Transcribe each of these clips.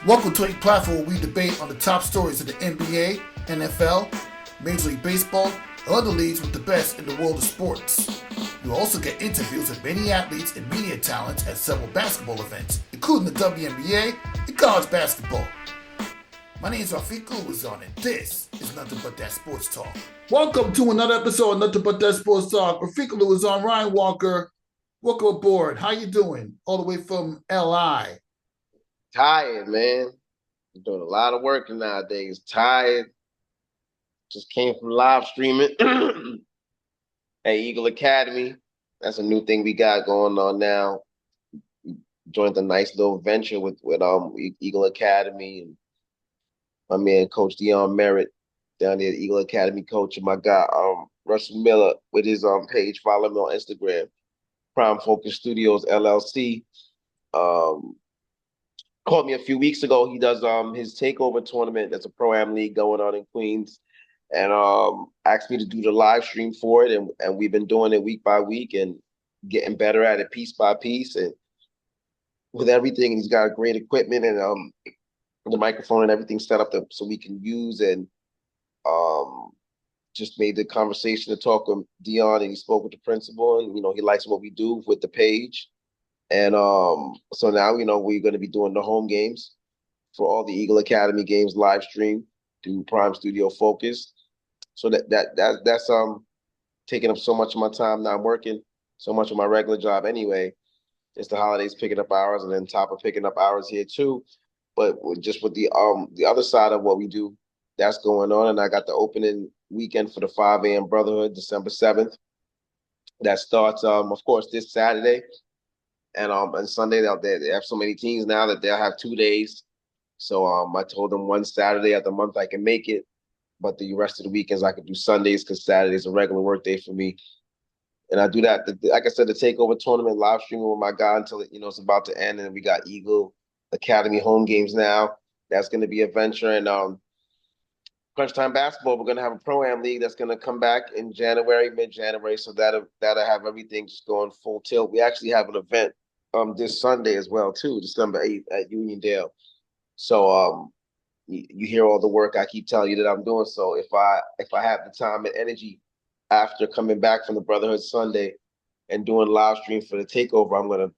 Welcome to a platform where we debate on the top stories of the NBA, NFL, Major League Baseball, and other leagues with the best in the world of sports. You'll also get interviews with many athletes and media talents at several basketball events, including the WNBA and college basketball. My name is Rafiq Lewison, and this is Nothing But That Sports Talk. Welcome to another episode of Nothing But That Sports Talk. Rafiq Lewison, Ryan Walker. Welcome aboard. How you doing? All the way from LI. Tired, man. I'm doing a lot of work nowadays. Tired. Just came from live streaming at Eagle Academy. That's a new thing we got going on now. We joined a nice little venture with Eagle Academy and my man Coach Dion Merritt down there at Eagle Academy coach, and my guy Russell Miller with his page. Follow me on Instagram, Prime Focus Studios LLC. Called me a few weeks ago. He does his Takeover tournament. That's a Pro-Am league going on in Queens, and asked me to do the live stream for it, and we've been doing it week by week and getting better at it piece by piece. And with everything, he's got great equipment and the microphone and everything set up so we can use, and just made the conversation to talk with Dion, and he spoke with the principal, and he likes what we do with the page. And so now, we're going to be doing the home games for all the Eagle Academy games live stream through Prime Studio Focus. So that's taking up so much of my time now. I'm working so much of my regular job anyway. It's the holidays picking up hours, and then top of picking up hours here too. But just with the other side of what we do, that's going on. And I got the opening weekend for the 5 a.m. Brotherhood, December 7th. That starts, of course, this Saturday. And Sunday, they have so many teams now that they'll have 2 days. So I told them one Saturday of the month I can make it, but the rest of the weekends I could do Sundays because Saturday is a regular work day for me. And I do that, like I said, the Takeover tournament live streaming with my guy until it's about to end. And we got Eagle Academy home games now. That's going to be a venture. And Crunch Time Basketball, we're going to have a Pro-Am league that's going to come back in January, mid-January. So that'll have everything just going full tilt. We actually have an event this Sunday as well too, December 8th at Uniondale. So you hear all the work I keep telling you that I'm doing. So if I have the time and energy after coming back from the Brotherhood Sunday and doing live stream for the Takeover, I'm gonna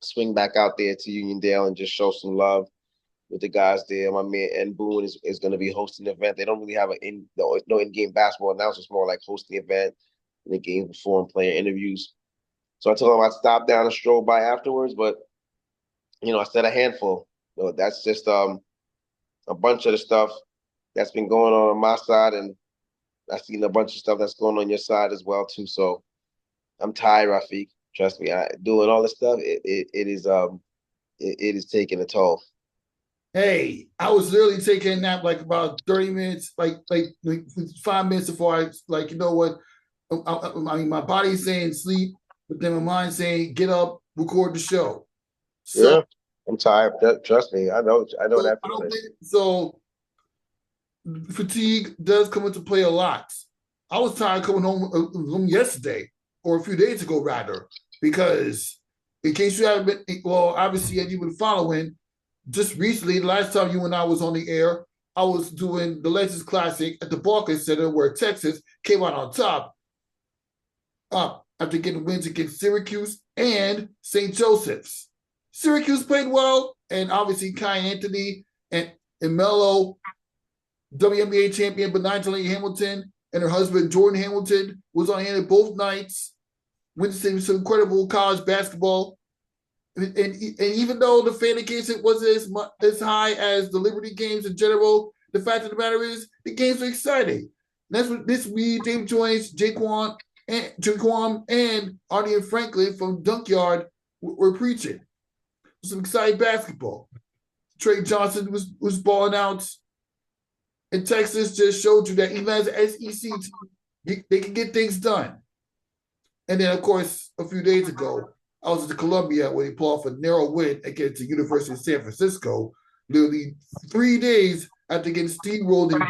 swing back out there to Uniondale and just show some love with the guys there. My man N Boone is going to be hosting the event. They don't really have no in-game basketball announcements, more like hosting the event, the game before and player interviews. So I told him I'd stop down and stroll by afterwards, but I said a handful. That's just a bunch of the stuff that's been going on my side, and I've seen a bunch of stuff that's going on your side as well too. So I'm tired, Rafiq. Trust me, doing all this stuff, it is taking a toll. Hey, I was literally taking a nap like about 30 minutes, like 5 minutes before I you know what? I mean, my body's saying sleep, but then my mind's saying get up, record the show. So, yeah, I'm tired. Trust me, I know that feeling. So fatigue does come into play a lot. I was tired coming home yesterday, or a few days ago rather, because in case you haven't been, well, obviously as you've been following, just recently, the last time you and I was on the air, I was doing the Legends Classic at the Barclays Center where Texas came out on top after getting wins against Syracuse and St. Joseph's. Syracuse played well, and obviously Kai Anthony and Melo, WNBA champion Benigni Hamilton, and her husband Jordan Hamilton was on hand at both nights, witnessing some incredible college basketball. And even though the fan engagement wasn't as high as the Liberty games in general, the fact of the matter is the games are exciting. And that's what this week Dave Joyce, Jaquan, and Arnie and Franklin from Dunkyard were preaching. Some exciting basketball. Trey Johnson was balling out. And Texas just showed you that even as an SEC team, they can get things done. And then, of course, a few days ago, I was at Columbia where they pulled off a narrow win against the University of San Francisco, literally 3 days after getting steamrolled.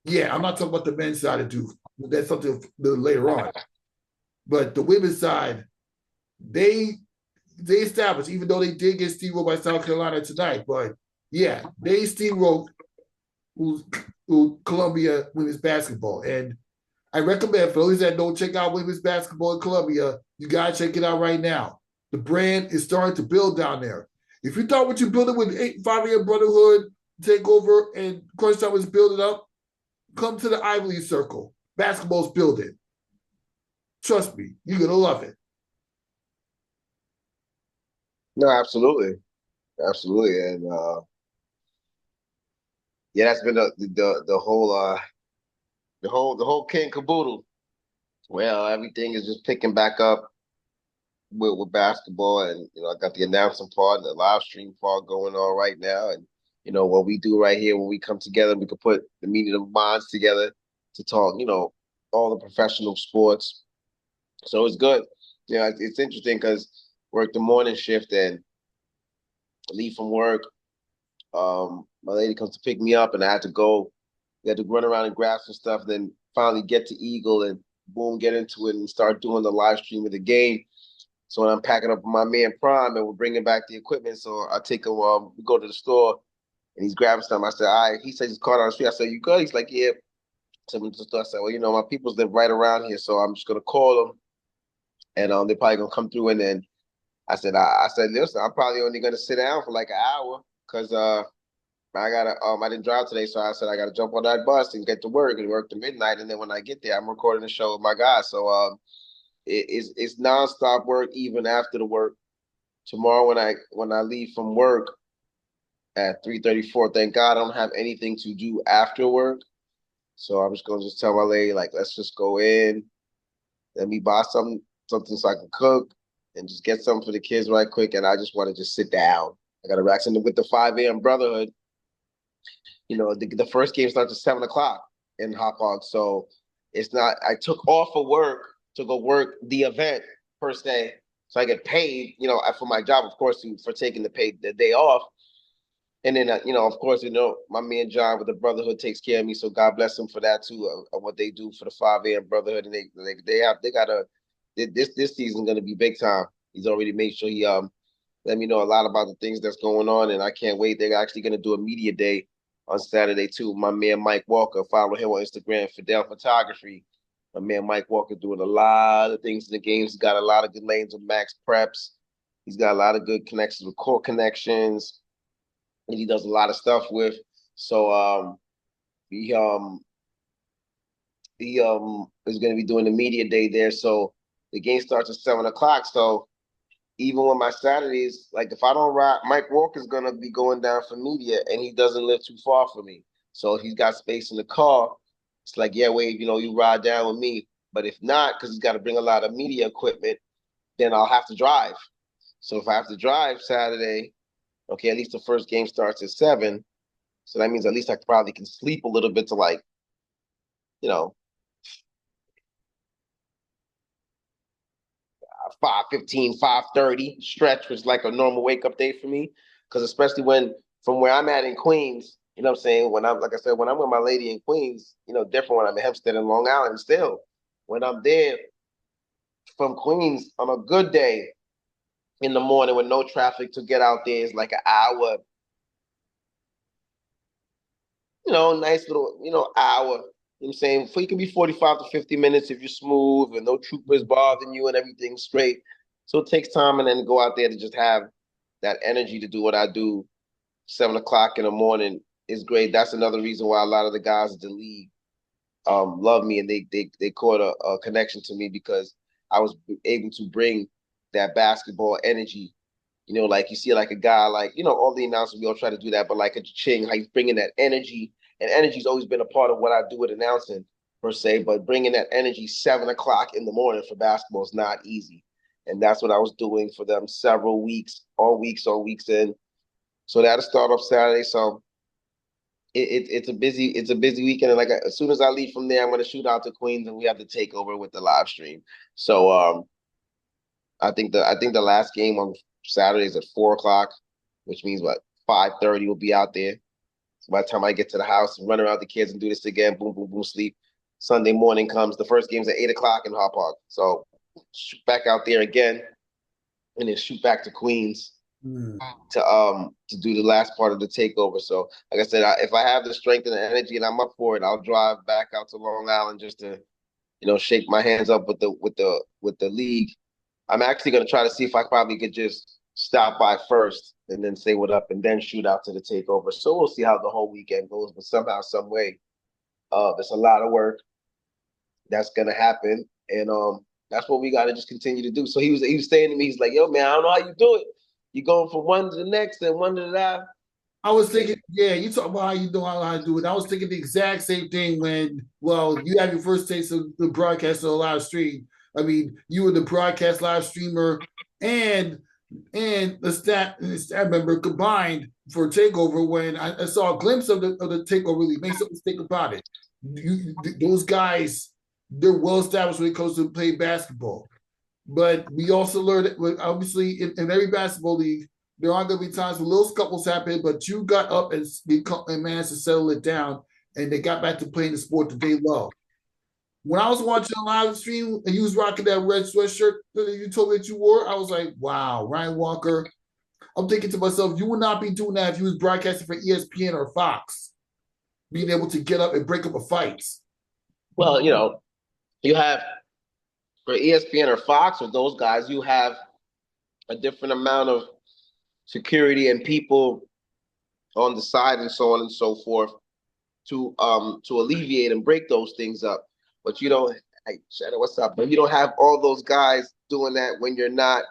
Yeah, I'm not talking about the men's side of Duke. That's something later on. But the women's side, they established, even though they did get steamrolled by South Carolina tonight, but Yeah, they steamrolled Columbia women's basketball. And I recommend for those that don't check out women's basketball in Columbia, you gotta check it out right now. The brand is starting to build down there. If you thought what you're building with 5 a.m. Brotherhood, Takeover, and Crunch Time was building up, come to the Ivy League Circle. Basketball's building. Trust me, you're gonna love it. No, absolutely, absolutely, and yeah, that's been the whole king caboodle. Well, everything is just picking back up with basketball, and I got the announcing part and the live stream part going on right now, and what we do right here when we come together, we can put the meeting of minds together to talk, all the professional sports. So it's good. It's interesting because work the morning shift and leave from work. My lady comes to pick me up, and I had to go. We had to run around and grab some stuff, then finally get to Eagle and boom, get into it and start doing the live stream of the game. So when I'm packing up my man Prime and we're bringing back the equipment, so I take him. We go to the store and he's grabbing something. I said, "All right." He says he's caught on the street. I said, "You good?" He's like, "Yeah." So we just I said, "Well, my people's live right around here, so I'm just gonna call them, and they're probably gonna come through." And then I said, "Listen, I'm probably only gonna sit down for like an hour because I didn't drive today, so I said I gotta jump on that bus and get to work and work to midnight, and then when I get there, I'm recording the show with my guys. So it's nonstop work even after the work. Tomorrow when I leave from work at 3:34, thank God I don't have anything to do after work. So I'm just gonna just tell my lady like let's just go in, let me buy something so I can cook and just get something for the kids right quick, and I just want to just sit down. I got to relax. And with the 5 a.m. Brotherhood, the first game starts at 7 o'clock in Hop Hog. So it's not, I took off of work to go work the event per se. So I get paid, for my job, of course, for taking the day off. And then, of course, my man John with the Brotherhood takes care of me. So God bless him for that too, of what they do for the 5 a.m. Brotherhood. And they got this season going to be big time. He's already made sure he let me know a lot about the things that's going on, and I can't wait. They're actually going to do a media day on Saturday too. My man Mike Walker, follow him on Instagram, Fidel Photography. My man Mike Walker doing a lot of things in the games. He's got a lot of good lanes with Max Preps. He's got a lot of good connections with Core Connections, and he does a lot of stuff with. So he is going to be doing the media day there. So the game starts at 7 o'clock. So even with my Saturdays, like if I don't ride, Mike Walker's gonna be going down for media, and he doesn't live too far from me, so if he's got space in the car, it's like, yeah, Wade, you ride down with me. But if not, because he's got to bring a lot of media equipment, then I'll have to drive. So if I have to drive Saturday, okay, at least the first game starts at 7, so that means at least I probably can sleep a little bit to like, you know, 5:15, 5:30 stretch was like a normal wake up day for me. Because especially when from where I'm at in Queens, you know what I'm saying? When I'm like I said, when I'm with my lady in Queens, different when I'm in Hempstead and Long Island still. When I'm there from Queens on a good day in the morning with no traffic to get out there is like an hour, nice little, hour. You know what I'm saying? For you can be 45 to 50 minutes if you're smooth and no troopers bothering you and everything's straight. So it takes time and then go out there to just have that energy to do what I do. 7 o'clock in the morning is great. That's another reason why a lot of the guys in the league love me, and they caught a connection to me because I was able to bring that basketball energy. Like you see, like a guy, like all the announcers, we all try to do that, but like a Ching, how he's bringing that energy, and energy's always been a part of what I do with announcing per se. But bringing that energy 7 o'clock in the morning for basketball is not easy, and that's what I was doing for them several weeks, on weeks in. So that'll start off Saturday. So it's a busy weekend. And like as soon as I leave from there, I'm gonna shoot out to Queens, and we have to take over with the live stream. So I think the last game on Saturday is at 4 o'clock, which means what 5:30 will be out there. So by the time I get to the house and run around the kids and do this again, boom, boom, boom, sleep. Sunday morning comes. The first game's at 8 o'clock in Hop Hog. So shoot back out there again, and then shoot back to Queens to do the last part of the takeover. So, like I said, if I have the strength and the energy and I'm up for it, I'll drive back out to Long Island just to shake my hands up with the league. I'm actually going to try to see if I probably could just stop by first and then say what up and then shoot out to the takeover. So we'll see how the whole weekend goes. But somehow, some way, there's a lot of work that's going to happen, and that's what we got to just continue to do. So he was saying to me, he's like, "Yo, man, I don't know how you do it. You going from one to the next and one to that." I was thinking, yeah, you talk about how you know how to do it. I was thinking the exact same thing when, well, you have your first taste of the broadcast of a live stream. I mean, you were the broadcast live streamer and the stat member combined for Takeover. When I saw a glimpse of the Takeover League, make no mistake about it. Those guys, they're well established when it comes to playing basketball. But we also learned, obviously, in every basketball league, there are going to be times when little scuffles happen, but you got up and managed to settle it down, and they got back to playing the sport that they love. When I was watching a live stream and you was rocking that red sweatshirt that you told me that you wore, I was like, wow, Ryan Walker. I'm thinking to myself, you would not be doing that if you was broadcasting for ESPN or Fox, being able to get up and break up a fight. Well, you have for ESPN or Fox or those guys, you have a different amount of security and people on the side and so on and so forth to alleviate and break those things up. But you don't, hey, Shadow, what's up? But you don't have all those guys doing that when you're not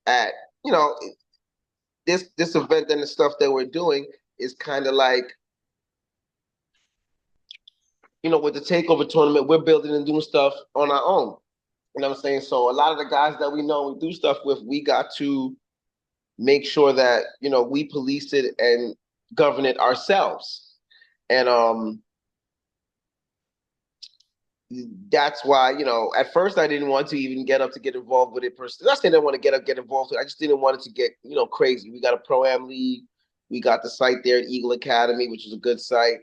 at, this event and the stuff that we're doing is kind of like, with the takeover tournament, we're building and doing stuff on our own. You know what I'm saying? So a lot of the guys that we know we do stuff with, we got to make sure that, we police it and govern it ourselves. And that's why, at first I didn't want to even get up to get involved with it personally. I didn't want to get involved with it. I just didn't want it to get, crazy. We got a Pro-Am league. We got the site there at Eagle Academy, which is a good site.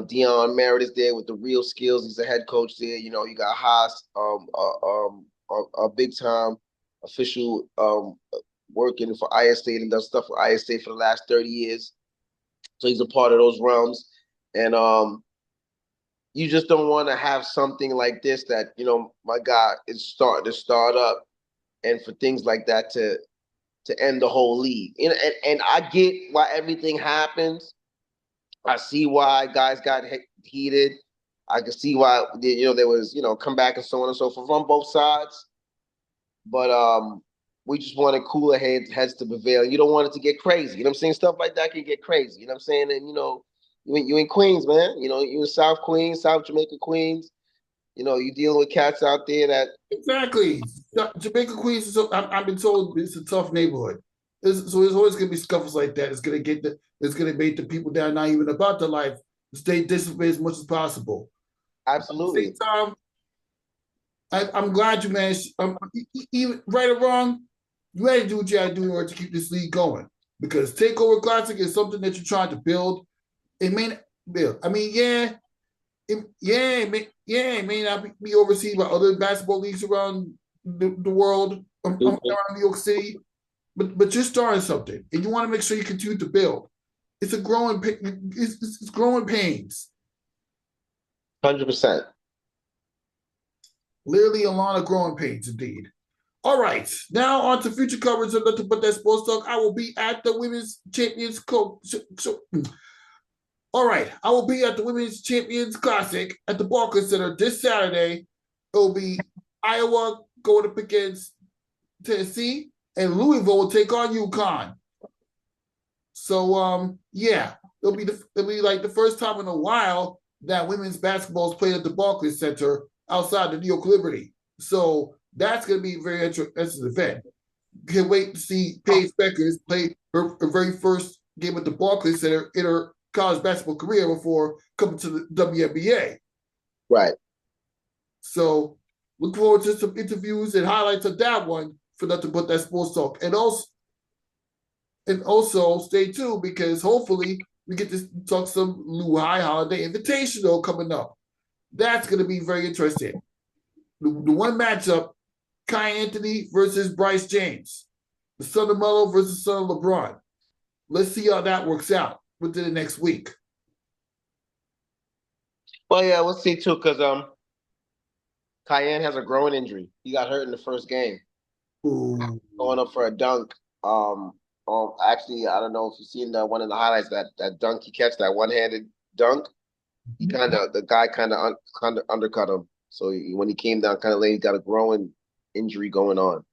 Dion Merritt is there with the real skills. He's the head coach there. You got Haas, a big time official working for ISA and does stuff for ISA for the last 30 years. So he's a part of those realms. And you just don't want to have something like this that, my God, is starting to start up and for things like that to end the whole league. And I get why everything happens. I see why guys got heated. I can see why, there was, comeback and so on and so forth on both sides. But we just wanted cooler heads to prevail. You don't want it to get crazy. You know what I'm saying? Stuff like that can get crazy. You know what I'm saying? And, you in Queens, man. You in South Queens, South Jamaica, Queens. You dealing with cats out there that... Exactly. Jamaica, Queens, I've been told it's a tough neighborhood. So there's always going to be scuffles like that. It's going to make the people that are not even about the life stay disciplined as much as possible. Absolutely. At the same time, I'm glad you managed, even right or wrong, you had to do what you had to do in order to keep this league going. Because Takeover Classic is something that you're trying to build. It may not build. I mean, it may not be overseen by other basketball leagues around the world, around New York City. But you're starting something, and you want to make sure you continue to build. It's it's growing pains. 100%. Literally a lot of growing pains, indeed. All right, now on to future coverage of Nothing But That Sports Talk. I will be at the Women's Champions All right, I will be at the Women's Champions Classic at the Barclays Center this Saturday. It will be Iowa going up against Tennessee, and Louisville will take on UConn. So, it'll be like the first time in a while that women's basketball is played at the Barclays Center outside the New York Liberty. So that's going to be a very interesting event. Can't wait to see Paige Beckers play her very first game at the Barclays Center in her college basketball career before coming to the WNBA. Right. So look forward to some interviews and highlights of that one for Nothing But That Sports Talk. And also stay tuned because hopefully we get to talk some Lou High Holiday Invitational coming up. That's going to be very interesting. The one matchup, Kai Anthony versus Bryce James. the son of Melo versus the son of LeBron. Let's see how that works out within the next week. Well, yeah, we'll see too, because Cayenne has a growing injury. He got hurt in the first game. Ooh. Going up for a dunk. Actually, I don't know if you've seen one of the highlights, that dunk he catch, that one-handed dunk. The guy kind of undercut him. So when he came down kind of late, he got a growing injury going on.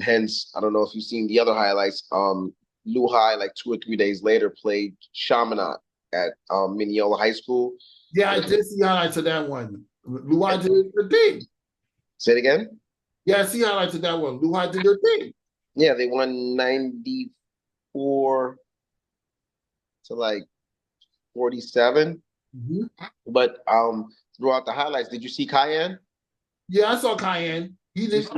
Hence, I don't know if you've seen the other highlights. Lou High, like 2 or 3 days later, played Chaminade at Mineola High School. Yeah, I did see highlights of that one. Luai did their thing. Say it again? Yeah, I see highlights of that one. Luai did their thing. Yeah, they won 94 to like 47. Mm-hmm. But throughout the highlights, did you see Cayenne? Yeah, I saw Cayenne. He did.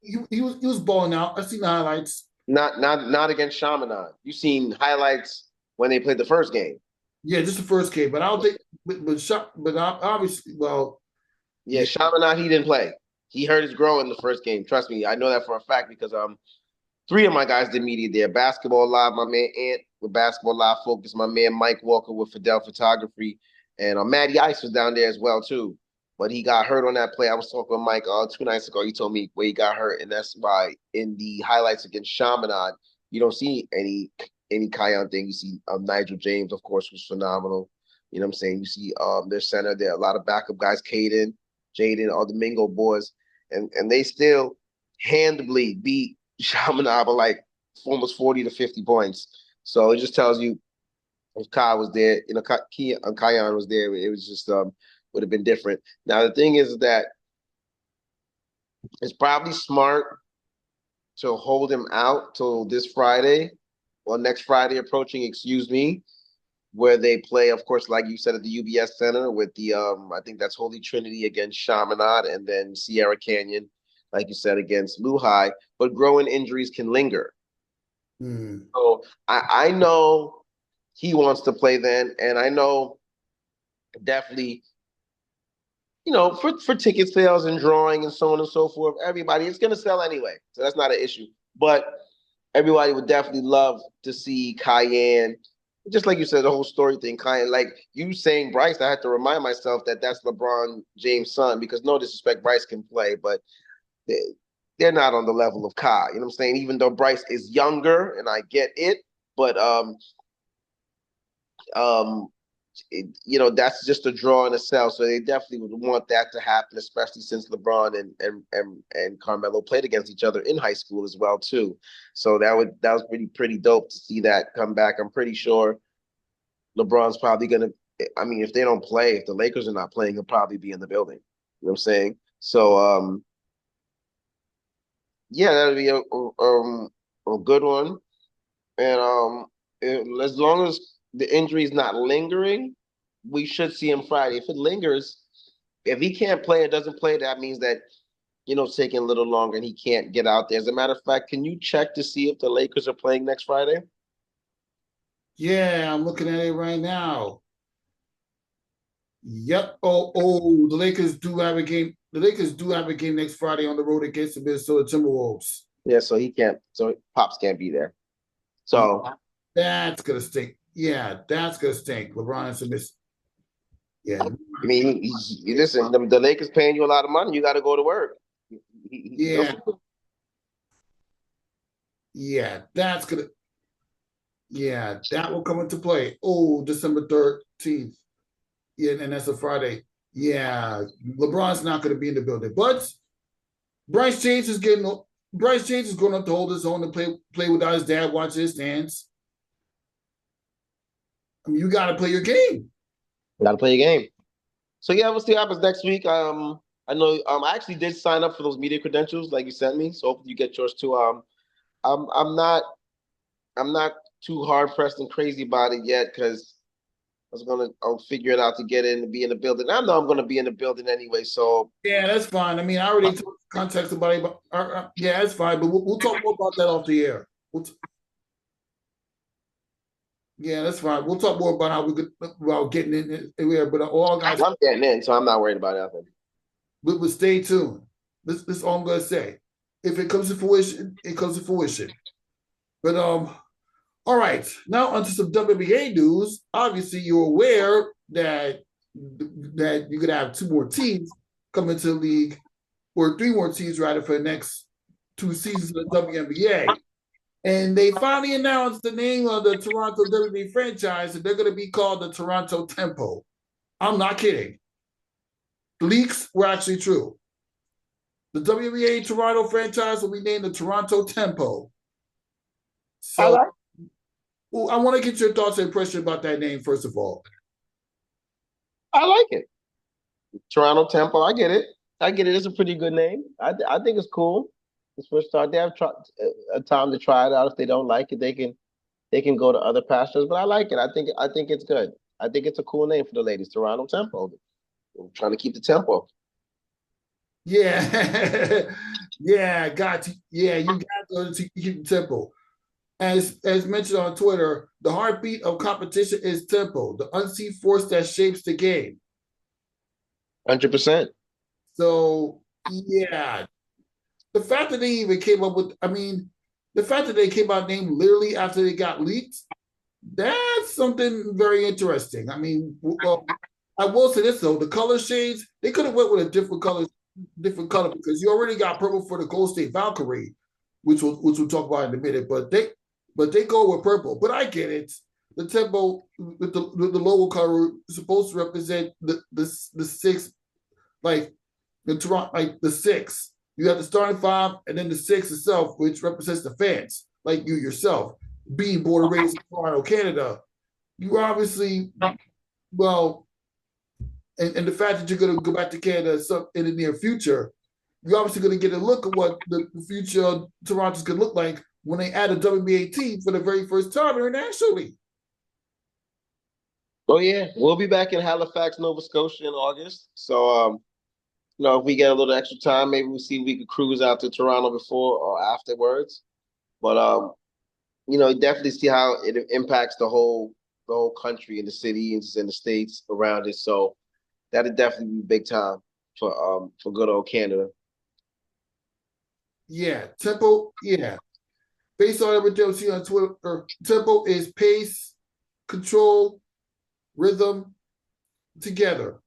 He was balling out. I seen the highlights. Not against Chaminade. You seen highlights when they played the first game. Yeah, just the first game, but I don't think. But obviously, well. Yeah, Chaminade, he didn't play. He hurt his groin in the first game. Trust me, I know that for a fact because 3 of my guys did media there. Basketball Live, my man Ant with Basketball Live Focus, my man Mike Walker with Fidel Photography, and Matty Ice was down there as well too. But he got hurt on that play. I was talking with Mike 2 nights ago. He told me where he got hurt, and that's why in the highlights against Chaminade, you don't see any Cayenne thing. You see Nigel James, of course, was phenomenal. You know what I'm saying? You see their center there, a lot of backup guys, Caden, Jaden, all the Mingo boys, and they still handily beat Chaminade by like almost 40 to 50 points. So it just tells you if Kai was there, Cayenne was there, it was just would have been different. Now the thing is that it's probably smart to hold him out till this Friday or next Friday approaching, excuse me, where they play, of course, like you said, at the UBS Center with the I think that's Holy Trinity against Chaminade, and then Sierra Canyon, like you said, against Lehigh. But growing injuries can linger. So I know he wants to play then, and I know definitely, for ticket sales and drawing and so on and so forth, everybody, it's going to sell anyway. So that's not an issue. But everybody would definitely love to see Cayenne. Just like you said, the whole story thing, Cayenne, like you saying Bryce, I had to remind myself that that's LeBron James' son, because no disrespect, Bryce can play, but they're not on the level of Kai. You know what I'm saying? Even though Bryce is younger, and I get it, but that's just a draw and a sell. So they definitely would want that to happen, especially since LeBron and Carmelo played against each other in high school as well too. So that was pretty dope to see that come back. I'm pretty sure LeBron's probably gonna. I mean, if they don't play, if the Lakers are not playing, he'll probably be in the building. You know what I'm saying? So yeah, that'll be a good one. And as long as the injury is not lingering, we should see him Friday. If it lingers, if he can't play and doesn't play, that means that, it's taking a little longer and he can't get out there. As a matter of fact, can you check to see if the Lakers are playing next Friday? Yeah, I'm looking at it right now. Yep. Oh, the Lakers do have a game. The Lakers do have a game next Friday on the road against the Minnesota Timberwolves. Yeah, so he can't. So Pops can't be there. So that's gonna stink. Yeah, that's gonna stink. LeBron has to miss. Yeah. I mean, listen, the Lakers paying you a lot of money. You got to go to work. Yeah. Yeah, that's gonna. Yeah, that will come into play. Oh, December 13th. Yeah, and that's a Friday. Yeah, LeBron's not going to be in the building, but Bryce James is going up to hold his own and play without his dad watching his stance. I mean, you got to play your game. Got to play your game. So yeah, we'll see what happens next week. I know. I actually did sign up for those media credentials like you sent me, so hopefully you get yours too. I'm not too hard pressed and crazy about it yet because I'll figure it out to get in and be in the building. I know I'm gonna be in the building anyway, so yeah, that's fine. I mean, I already took context about it, but yeah, that's fine. But we'll talk more about that off the air. Yeah, that's fine. We'll talk more about how we could about getting in there. But all guys, I'm getting in, so I'm not worried about nothing. But stay tuned. This is all I'm gonna say. if it comes to fruition, it comes to fruition. But all right, now onto some WNBA news. Obviously, you're aware that you're gonna have 2 more teams come into the league, or 3 more teams rather, for the next 2 seasons of the WNBA. And they finally announced the name of the Toronto WNBA franchise, and they're going to be called the Toronto Tempo. I'm not kidding. The leaks were actually true. The WNBA Toronto franchise will be named the Toronto Tempo. So I want to get your thoughts and impression about that name, first of all. I like it. Toronto Tempo. I get it. It's a pretty good name. I think it's cool. It's first start. They have a time to try it out. If they don't like it, they can go to other pastures. But I like it. I think it's good. I think it's a cool name for the ladies. Toronto Tempo. I'm trying to keep the tempo. Yeah, yeah, got to. Yeah, you got to keep the tempo. As mentioned on Twitter, the heartbeat of competition is tempo, the unseen force that shapes the game. 100%. So yeah, the fact that they even came up with, the fact that they came out named literally after they got leaked, that's something very interesting. Well, I will say this though: the color shades, they could have went with a different color, because you already got purple for the Gold State Valkyrie, which we'll talk about in a minute. But they go with purple. But I get it. The tempo with the logo color is supposed to represent the six, like the Toronto, like the six. You have the starting five, and then the six itself, which represents the fans, like you yourself, being born and raised in Toronto, Canada. You obviously, well, and the fact that you're going to go back to Canada in the near future, you're obviously going to get a look at what the future of Toronto's going to look like when they add a WNBA team for the very first time internationally. Oh yeah, we'll be back in Halifax, Nova Scotia in August. So if we get a little extra time, maybe we'll see if we could cruise out to Toronto before or afterwards. But definitely see how it impacts the whole country and the cities and the states around it. So that'd definitely be big time for good old Canada. Yeah, tempo. Yeah, based on everything I see on Twitter, tempo is pace, control, rhythm together.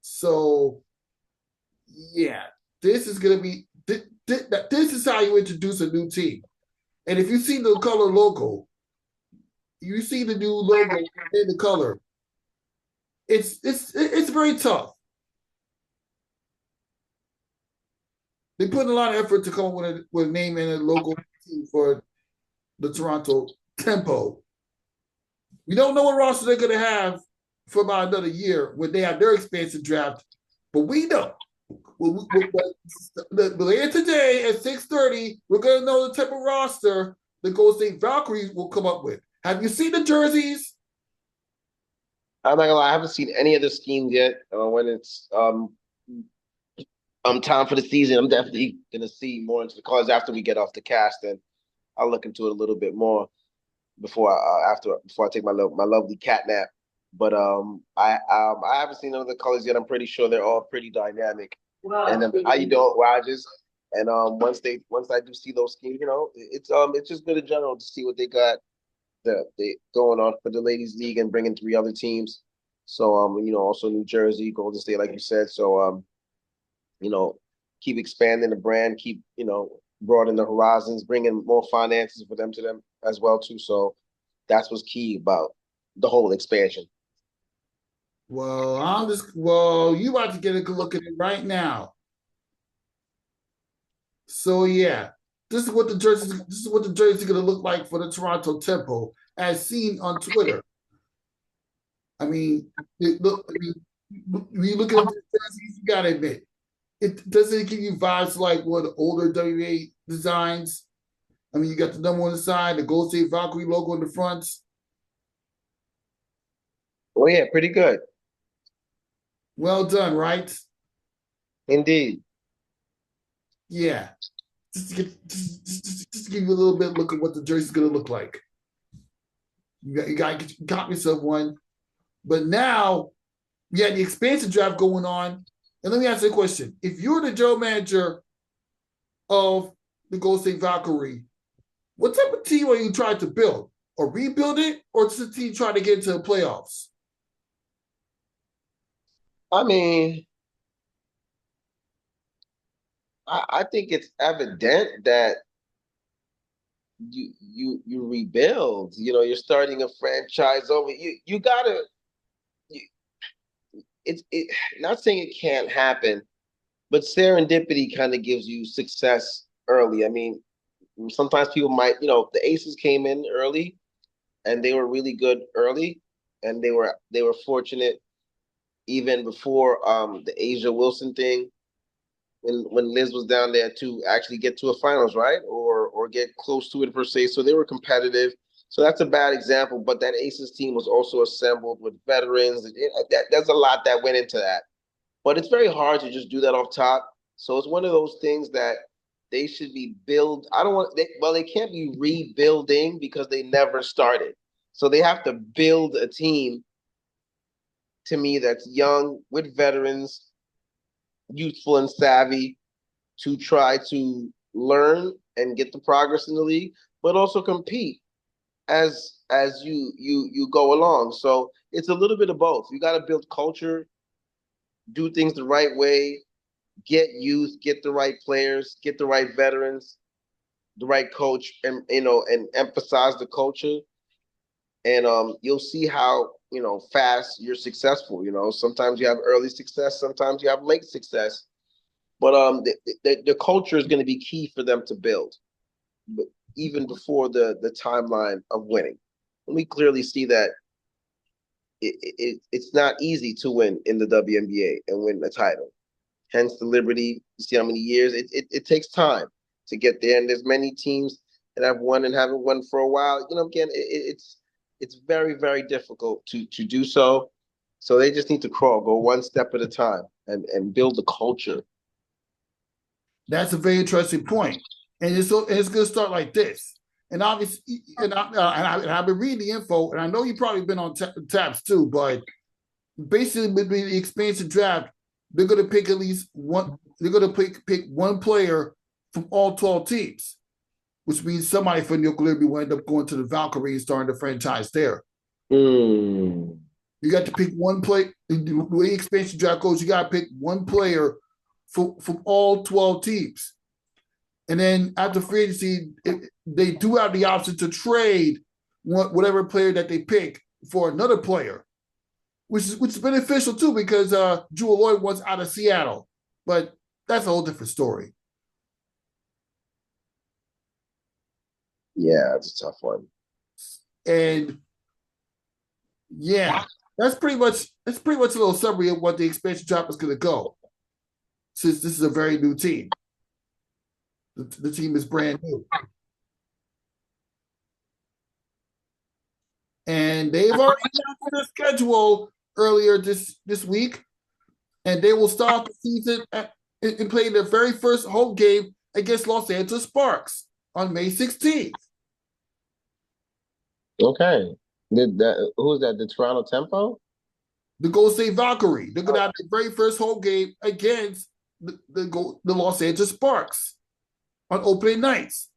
So, yeah, this is gonna be this is how you introduce a new team. And if you see the color logo, you see the new logo in the color. It's very tough. They put in a lot of effort to come up with a name and a logo for the Toronto Tempo. We don't know what roster they're going to have for about another year when they have their expansion draft, but we know. Later today at 6:30, we're going to know the type of roster the Golden State Valkyries will come up with. Have you seen the jerseys? I'm not gonna lie, I haven't seen any of the schemes yet. When it's time for the season, I'm definitely gonna see more into the colors after we get off the cast, and I'll look into it a little bit more before I take my lovely cat nap. But I haven't seen none of the colors yet. I'm pretty sure they're all pretty dynamic. Wow. And how you doing, Rogers? And once I do see those schemes, it's just good in general to see what they got they going on for the ladies league and bringing 3 other teams. So also New Jersey, Golden State, like you said. So keep expanding the brand, keep broadening the horizons, bringing more finances for them as well too. So that's what's key about the whole expansion. Well, you about to get a good look at it right now. So yeah, this is what the jersey is going to look like for the Toronto Tempo, as seen on Twitter. When you look at the jerseys, you gotta admit, it doesn't give you vibes like one of the older WNBA designs. You got the number on the side, the Gold State Valkyrie logo in the front. Oh yeah, pretty good. Well done, right? Indeed. Yeah. Just to give you a little bit look at what the jersey's going to look like. You got yourself one. But now, we had the expansion draft going on. And let me ask you a question. If you're the general manager of the Golden State Valkyrie, what type of team are you trying to build? Or rebuild it, or just a team trying to get into the playoffs? I mean, I think it's evident that you rebuild. You know, you're starting a franchise over. You gotta. You, it not saying it can't happen, but serendipity kind of gives you success early. I mean, sometimes people might, the Aces came in early and they were really good early, and they were fortunate even before the Asia Wilson thing when Liz was down there to actually get to a finals, right? Or get close to it per se. So they were competitive. So that's a bad example. But that Aces team was also assembled with veterans. There's a lot that went into that. But it's very hard to just do that off top. So it's one of those things that they should be build. I don't want. They can't be rebuilding because they never started. So they have to build a team. To me, that's young with veterans, youthful and savvy, to try to learn and get the progress in the league, but also compete as you go along. So it's a little bit of both. You got to build culture, do things the right way, get youth, get the right players, get the right veterans, the right coach, and and emphasize the culture. And you'll see how fast you're successful. Sometimes you have early success, sometimes you have late success, but the culture is going to be key for them to build, but even before the timeline of winning. And we clearly see that it's not easy to win in the WNBA and win a title. Hence the Liberty. You see how many years it takes time to get there, and there's many teams that have won and haven't won for a while. Again, it's very, very difficult to do so. So they just need to crawl, go one step at a time, and build the culture. That's a very interesting point. And it's going to start like this. And obviously, I've been reading the info, and I know you've probably been on tabs too, but basically between the expansion draft, they're going to pick at least one. They're going to pick one player from all 12 teams, which means somebody from New York Liberty will end up going to the Valkyrie and starting the franchise there. Mm. You got to pick one play. The way expansion draft goes, you got to pick one player from all 12 teams. And then after free agency, they do have the option to trade whatever player that they pick for another player, which is beneficial too, because Jewel Lloyd was out of Seattle. But that's a whole different story. Yeah, it's a tough one. And yeah, that's pretty much a little summary of what the expansion draft is going to go, since this is a very new team. The team is brand new. And they've already announced their schedule earlier this week. And they will start the season and play their very first home game against Los Angeles Sparks on May 16th. Okay. Who's that? The Toronto Tempo? The Golden State Valkyrie. They're going to have their very first home game against the Los Angeles Sparks on opening nights.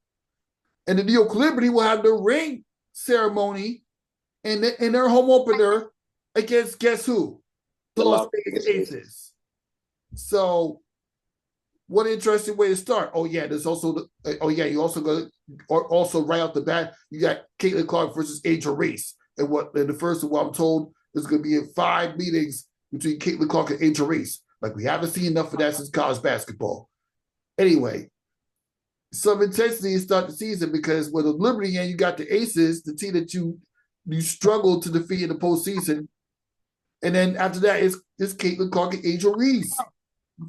And the New York Liberty will have the ring ceremony in their home opener against guess who? The Las Vegas Aces. So, what an interesting way to start. Oh yeah, there's also you also go right off the bat, you got Caitlin Clark versus Angel Reese. And the first of what I'm told is going to be 5 meetings between Caitlin Clark and Angel Reese. Like, we haven't seen enough of that since college basketball. Anyway, some intensity to start the season, because with the Liberty and you got the Aces, the team that you struggled to defeat in the postseason. And then after that, it's Caitlin Clark and Angel Reese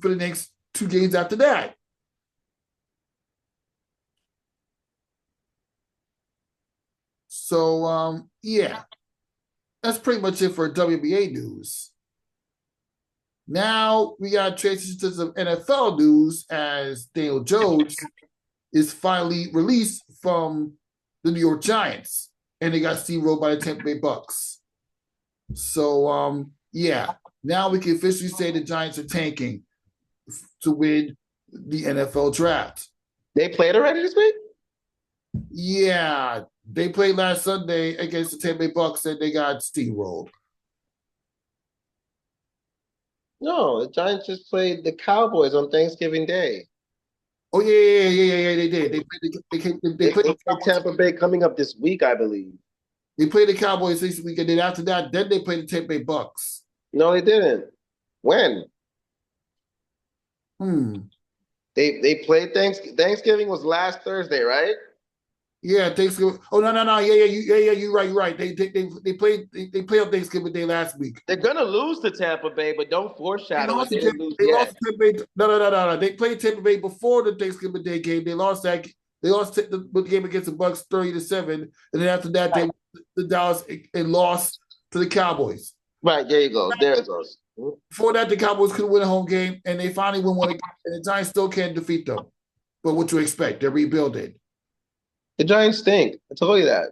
for the next 2 games after that. So, yeah, that's pretty much it for WNBA news. Now we got to transition to some NFL news, as Daniel Jones is finally released from the New York Giants, and they got steamrolled by the Tampa Bay Bucks. So, yeah, now we can officially say the Giants are tanking to win the NFL draft. They played already this week? Yeah, they played last Sunday against the Tampa Bay Bucks and they got steamrolled. No, the Giants just played the Cowboys on Thanksgiving Day. Oh yeah. They did. They played They the play Cowboys. Tampa Bay coming up this week, I believe. They played the Cowboys this week, and then after that, then they played the Tampa Bay Bucks. No, they didn't. When? Hmm. They played Thanksgiving was last Thursday, right? Yeah, Thanksgiving. Oh no. You're right. You're right. They played on Thanksgiving Day last week. They're gonna lose to Tampa Bay, but don't They foreshadow it. lost They to didn't Tampa, lose they lost yet. to Tampa Bay. No. They played Tampa Bay before the Thanksgiving Day game. They lost that. They lost the game against the Bucks 30-7, and then after that they the Dallas and lost to the Cowboys. Right, there you go. There it goes. Before that, the Cowboys couldn't win a home game, and they finally win one again, and the Giants still can't defeat them. But what you expect? They're rebuilding. The Giants stink. I told you that. I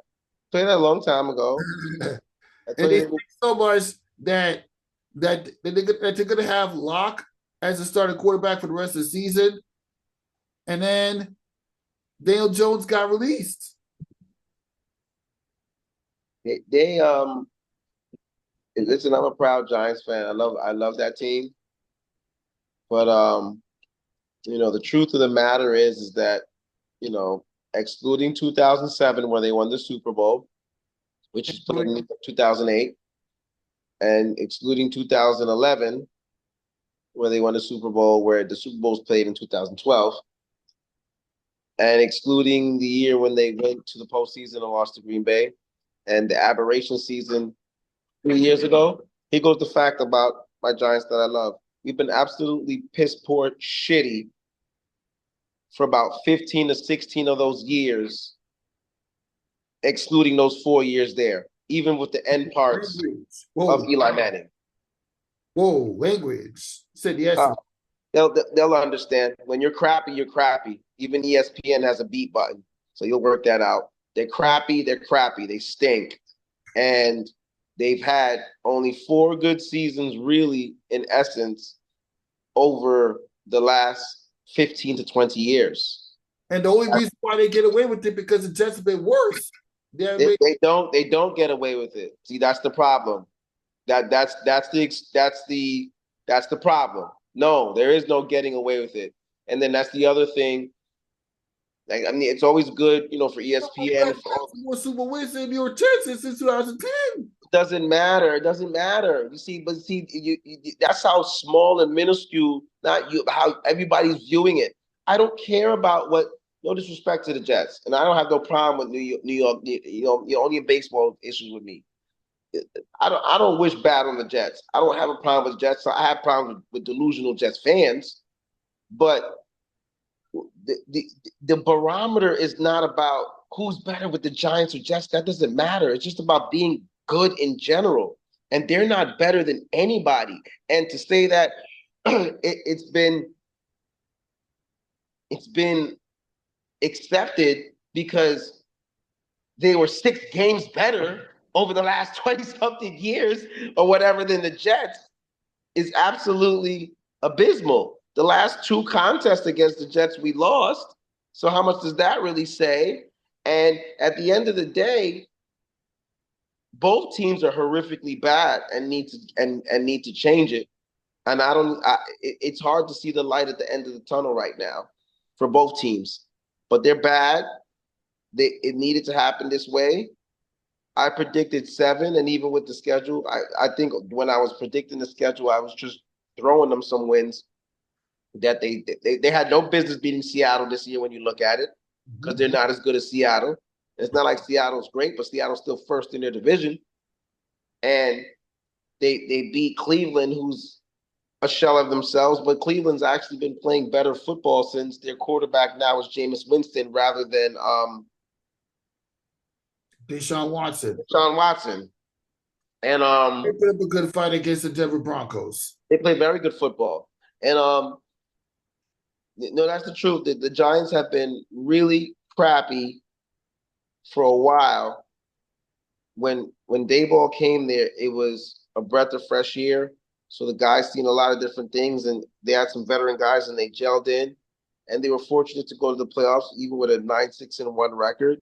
told you that a long time ago. I And told they you stink so much that they're going to have Locke as the starting quarterback for the rest of the season. And then Daniel Jones got released. they listen, I'm a proud Giants fan. I love that team. But the truth of the matter is that, excluding 2007 where they won the Super Bowl, which is put in 2008, and excluding 2011 where they won the Super Bowl, where the Super Bowl was played in 2012, and excluding the year when they went to the postseason and lost to Green Bay, and the aberration season 3 years ago, here goes the fact about my Giants that I love. We've been absolutely piss poor shitty for about 15 to 16 of those years, excluding those 4 years there, even with the end parts of Eli Manning. Whoa, language. Said yes. They'll understand. When you're crappy, you're crappy. Even ESPN has a beat button, so you'll work that out. They're crappy, they stink. And they've had only 4 good seasons, really, in essence, over the last 15 to 20 years. And the only reason why they get away with it because the Jets have been worse. They don't get away with it. See, that's the problem. That's the problem. No, there is no getting away with it. And then that's the other thing. Like, I mean, it's always good, for ESPN. More Super wins than your Jets since 2010. Doesn't matter. It doesn't matter. That's how small and minuscule, not you, how everybody's viewing it. I don't care about what. No disrespect to the Jets, and I don't have no problem with New York. You're only in baseball issues with me. I don't wish bad on the Jets. I don't have a problem with Jets. I have problems with delusional Jets fans, but the barometer is not about who's better with the Giants or Jets. That doesn't matter. It's just about being good in general, and they're not better than anybody. And to say that it's been accepted because they were 6 games better over the last 20-something years or whatever than the Jets is absolutely abysmal. The last 2 contests against the Jets we lost. So how much does that really say? And at the end of the day, both teams are horrifically bad and need to change it. And it's hard to see the light at the end of the tunnel right now for both teams. But they're bad. It needed to happen this way. I predicted 7, and even with the schedule, I think when I was predicting the schedule, I was just throwing them some wins that they had no business beating Seattle this year when you look at it, because they're not as good as Seattle. It's not like Seattle's great, but Seattle's still first in their division. And they beat Cleveland, who's a shell of themselves, but Cleveland's actually been playing better football since their quarterback now is Jameis Winston rather than Deshaun Watson. And they put up a good fight against the Denver Broncos. They play very good football. And no, that's the truth. The Giants have been really crappy for a while. When Dayball came there, it was a breath of fresh air. So the guys seen a lot of different things, and they had some veteran guys, and they gelled in. and they were fortunate to go to the playoffs even with a 9-6-1 record.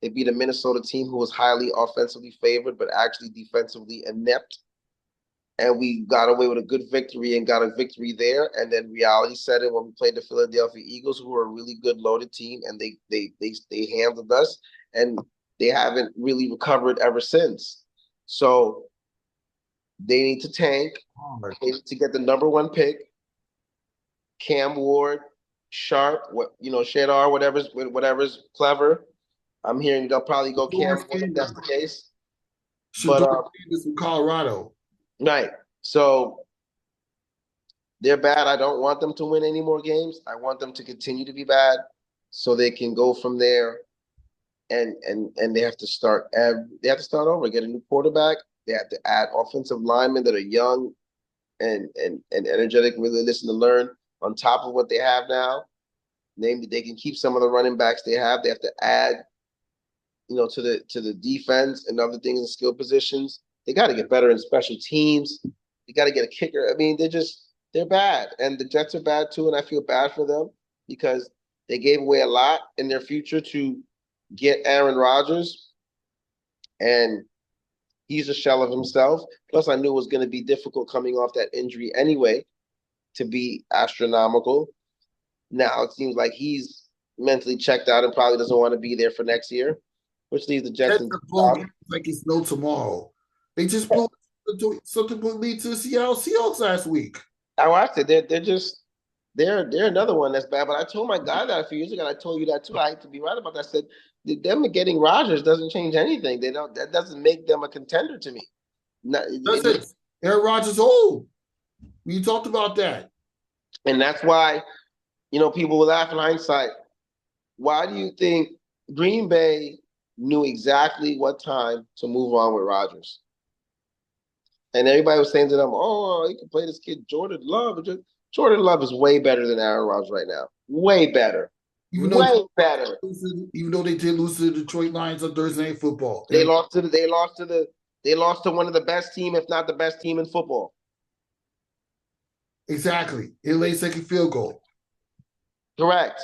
They beat a Minnesota team who was highly offensively favored, but actually defensively inept. And we got away with a good victory and got a victory there. And then reality set in when we played the Philadelphia Eagles, who were a really good loaded team, and they handled us, and they haven't really recovered ever since. So they need to tank. They need to get the number 1 pick, Cam Ward, Sharp, Shadar, whatever's clever. I'm hearing they'll probably go Cam Ward if that's the case. But from Colorado. Right. So they're bad. I don't want them to win any more games. I want them to continue to be bad so they can go from there. And they have to start over, get a new quarterback. They have to add offensive linemen that are young and energetic, really listen to learn on top of what they have now. Namely, they can keep some of the running backs they have. They have to add, to the defense and other things in skill positions. They got to get better in special teams. They got to get a kicker. I mean, they're bad. And the Jets are bad too, and I feel bad for them because they gave away a lot in their future to get Aaron Rodgers, and he's a shell of himself. Plus, I knew it was going to be difficult coming off that injury anyway to be astronomical. Now it seems like he's mentally checked out and probably doesn't want to be there for next year, which leaves the Jets in like it's no tomorrow. They just blew something to lead to the Seattle Seahawks last week. I watched it. They're another one that's bad. But I told my guy that a few years ago, and I told you that too. I hate to be right about that. I said them getting Rodgers doesn't change anything. That doesn't make them a contender to me. Aaron Rodgers old. We talked about that. And that's why, people will laugh in hindsight. Why do you think Green Bay knew exactly what time to move on with Rodgers? And everybody was saying to them, "Oh, you can play this kid Jordan Love." Jordan Love is way better than Aaron Rodgers right now. Way better. Even though they did lose to the Detroit Lions on Thursday Night Football. They lost to one of the best team, if not the best team in football. Exactly. It laid second field goal. Correct.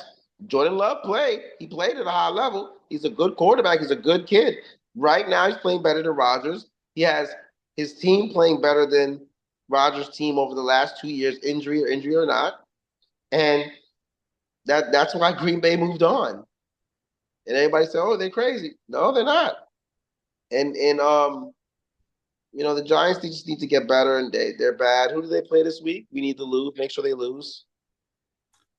Jordan Love played. He played at a high level. He's a good quarterback. He's a good kid. Right now, he's playing better than Rodgers. He has his team playing better than Rodgers' team over the last 2 years, injury or not. And that's why Green Bay moved on. And everybody said, "Oh, they're crazy." No, they're not. And the Giants, they just need to get better, and they're bad. Who do they play this week? We need to lose. Make sure they lose.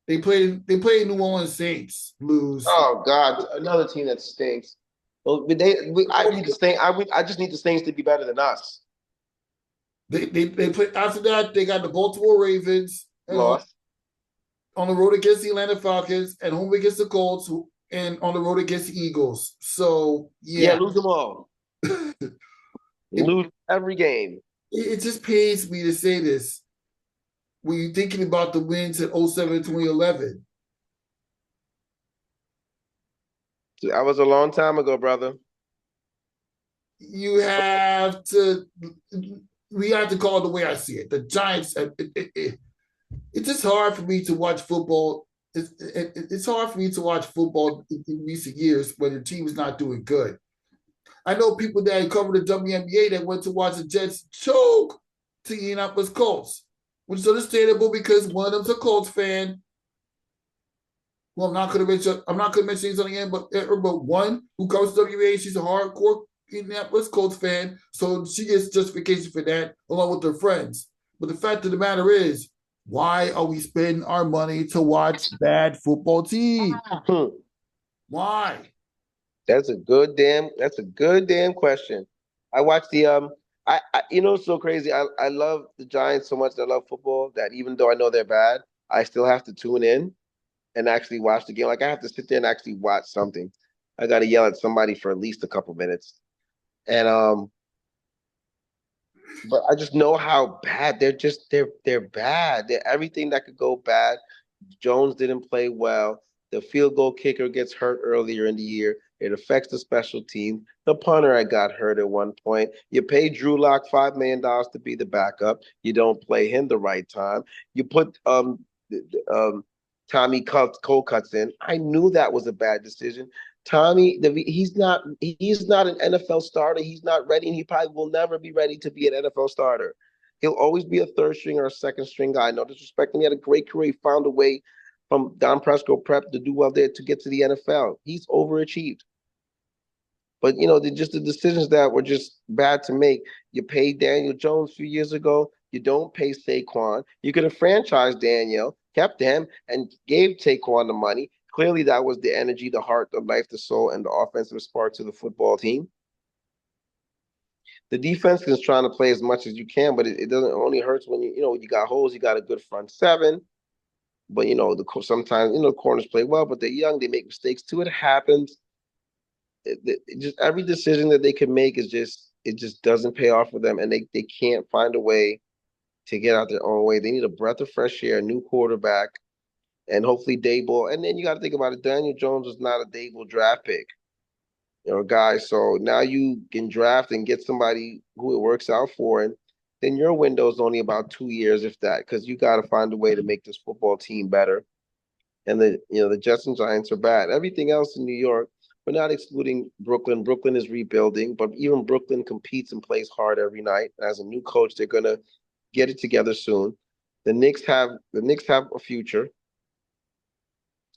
They play New Orleans Saints. Lose. Oh God, another team that stinks. Well, I just need the Saints to be better than us. They play after that. They got the Baltimore Ravens lost on the road against the Atlanta Falcons and home against the Colts and on the road against the Eagles. So yeah, lose them all. Lose every game. It just pains me to say this when you're thinking about the wins at 07 and 2011. That was a long time ago, brother. We have to call it the way I see it. The Giants, it's just hard for me to watch football. It's hard for me to watch football in recent years when the team is not doing good. I know people that cover the WNBA that went to watch the Jets choke to the Indianapolis Colts, which is understandable because one of them's a Colts fan. Well, I'm not going to mention things on the end, but one who covers WNBA, she's a hardcore Indianapolis Colts fan, so she gets justification for that along with her friends. But the fact of the matter is, why are we spending our money to watch bad football teams? Why? That's a good damn question. I watched the it's so crazy. I love the Giants so much. I love football that even though I know they're bad, I still have to tune in and actually watch the game. Like I have to sit there and actually watch something. I got to yell at somebody for at least a couple minutes. And but I just know how bad they're bad. They're everything that could go bad. Jones didn't play well. The field goal kicker gets hurt earlier in the year. It affects the special team. The punter I got hurt at one point. You pay Drew Lock $5 million to be the backup. You don't play him the right time. You put Cole cuts in. I knew that was a bad decision. He's not an NFL starter. He's not ready, and he probably will never be ready to be an NFL starter. He'll always be a third string or a second string guy. No disrespect him. He had a great career. He found a way from Don Presco Prep to do well there to get to the NFL. He's overachieved. But just the decisions that were just bad to make. You paid Daniel Jones a few years ago. You don't pay Saquon. You could have franchised Daniel, kept him, and gave Saquon the money. Clearly, that was the energy, the heart, the life, the soul, and the offensive spark to the football team. The defense is trying to play as much as you can, but it doesn't. It only hurts when you got holes. You got a good front seven, but sometimes corners play well, but they're young. They make mistakes too. It happens. Just every decision that they can make it just doesn't pay off for them, and they can't find a way to get out their own way. They need a breath of fresh air, a new quarterback, and hopefully Daboll. And then you got to think about it. Daniel Jones was not a Daboll draft pick, guy. So now you can draft and get somebody who it works out for, and then your window is only about 2 years, if that, because you got to find a way to make this football team better. And the Jets and Giants are bad. Everything else in New York. We're not excluding Brooklyn. Brooklyn is rebuilding, but even Brooklyn competes and plays hard every night. As a new coach, they're gonna get it together soon. The Knicks have a future.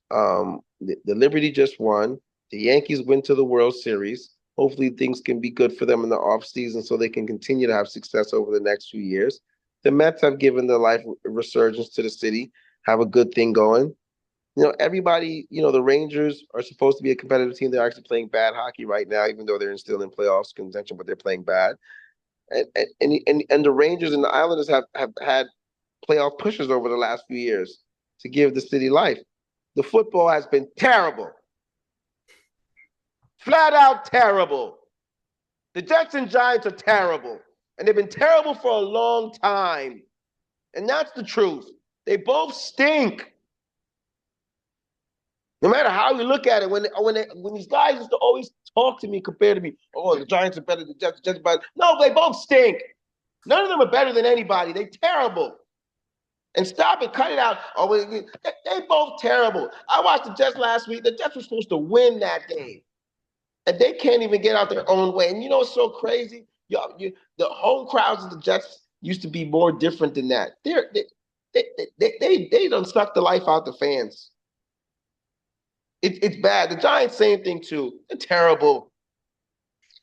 The Liberty just won. The Yankees went to the World Series. Hopefully, things can be good for them in the offseason so they can continue to have success over the next few years. The Mets have given their life resurgence to the city, have a good thing going. Everybody, the Rangers are supposed to be a competitive team. They're actually playing bad hockey right now, even though they're still in playoffs contention, but they're playing bad. And the Rangers and the Islanders have had playoff pushes over the last few years to give the city life. The football has been terrible. Flat out terrible. The Jets and Giants are terrible. And they've been terrible for a long time. And that's the truth. They both stink. No matter how you look at it, when these guys used to always talk to me, compare to me, oh, the Giants are better than the Jets are better. No, they both stink. None of them are better than anybody. They're terrible. And stop it, cut it out. Oh, they both terrible. I watched the Jets last week. The Jets were supposed to win that game. And they can't even get out their own way. And you know what's so crazy? The home crowds of the Jets used to be more different than that. They done suck the life out the fans. It's bad. The Giants, same thing too. They're terrible.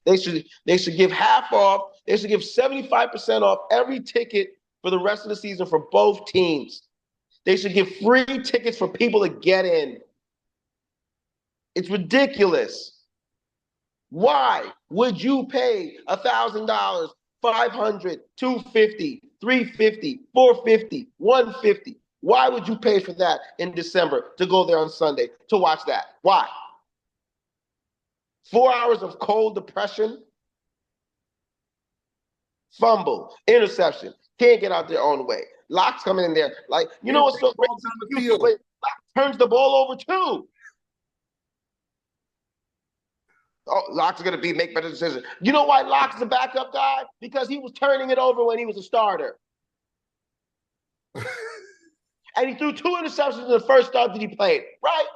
They should give half off. They should give 75% off every ticket for the rest of the season for both teams. They should give free tickets for people to get in. It's ridiculous. Why would you pay $1,000, $500, $250, $350, $450, $150? Why would you pay for that in December to go there on Sunday to watch that? Why? 4 hours of cold depression, fumble, interception, can't get out their own way. Locke's coming in there. Like, you know what's so crazy? Locke turns the ball over too. Oh, Locke's going to make better decisions. You know why Locke's the backup guy? Because he was turning it over when he was a starter. And he threw 2 interceptions in the first start that he played, right?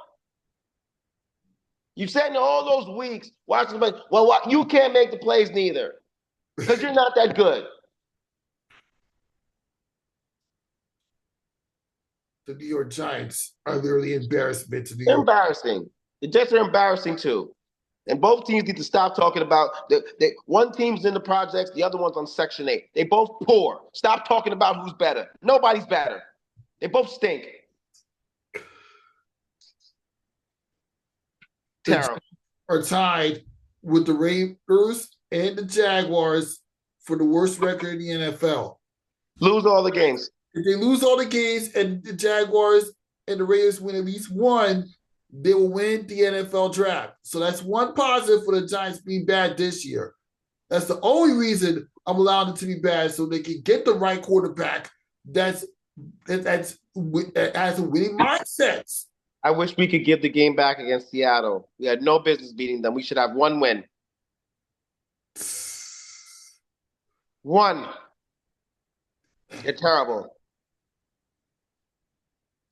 You said in all those weeks, watching the play, well, you can't make the plays neither because you're not that good. The New York Giants are literally embarrassment to New York. Embarrassing. The Jets are embarrassing too. And both teams need to stop talking about one team's in the projects, the other one's on Section 8. They both poor. Stop talking about who's better. Nobody's better. They both stink. Terrible. Are tied with the Raiders and the Jaguars for the worst record in the NFL. Lose all the games. If they lose all the games and the Jaguars and the Raiders win at least one, they will win the NFL draft. So that's one positive for the Giants being bad this year. That's the only reason I'm allowing them to be bad, so they can get the right quarterback that has a winning mindset. I wish we could give the game back against Seattle. We had no business beating them. We should have one win. One. They're terrible.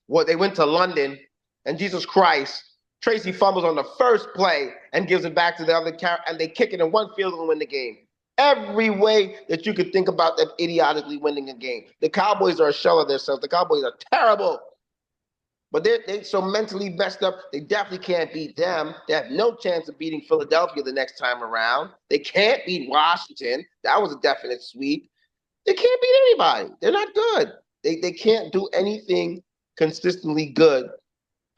Well, they went to London, and Jesus Christ, Tracy fumbles on the first play and gives it back to the other and they kick it in one field goal and win the game. Every way that you could think about them idiotically winning a game. The Cowboys are a shell of themselves. The Cowboys are terrible. But they're so mentally messed up, they definitely can't beat them. They have no chance of beating Philadelphia the next time around. They can't beat Washington. That was a definite sweep. They can't beat anybody. They're not good. They can't do anything consistently good